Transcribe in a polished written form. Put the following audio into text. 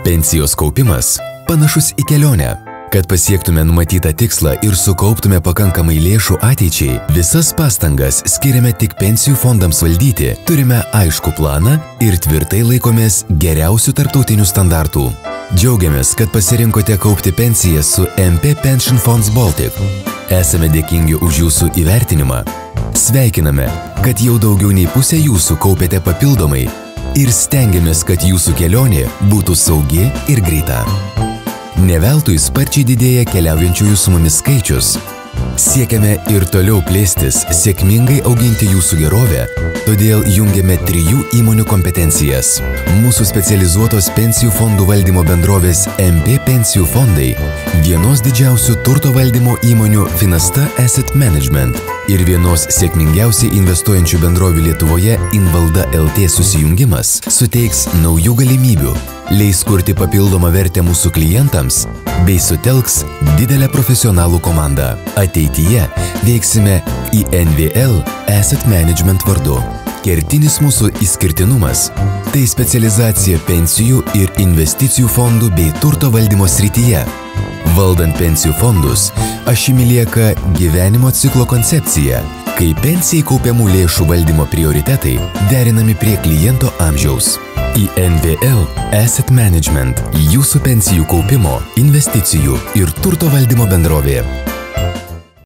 Pensijos kaupimas panašus į kelionę. Kad pasiektume numatytą tikslą ir sukauptume pakankamai lėšų ateičiai, visas pastangas skiriame tik pensijų fondams valdyti, turime aiškų planą ir tvirtai laikomės geriausių tarptautinių standartų. Džiaugiamės, kad pasirinkote kaupti pensiją su MP Pension Funds Baltic. Esame dėkingi už jūsų įvertinimą. Sveikiname, kad jau daugiau nei pusę jūsų kaupėte papildomai ir stengiamės, kad jūsų kelionė būtų saugi ir greita. Ne veltui sparčiai didėja keliaujančiųjų su mumis skaičius. Siekiame ir toliau plėstis, sėkmingai auginti jūsų gerovę, todėl jungiame 3 įmonių kompetencijas. Mūsų specializuotos pensijų fondų valdymo bendrovės MP Pensijų fondai, vienos didžiausių turto valdymo įmonių Finasta Asset Management ir vienos sėkmingiausiai investuojančių bendrovių Lietuvoje Invalda LT susijungimas suteiks naujų galimybių, leis kurti papildomą vertę mūsų klientams bei sutelks didelę profesionalų komandą. Ateityje veiksime INVL Asset Management vardu. Kertinis mūsų išskirtinumas – tai specializacija pensijų ir investicijų fondų bei turto valdymo srityje. Valdant pensijų fondus, ašimi lieka gyvenimo ciklo koncepcija, kai pensijai kaupiamų lėšų valdymo prioritetai derinami prie kliento amžiaus. INVL Asset Management – jūsų pensijų kaupimo, investicijų ir turto valdymo bendrovė.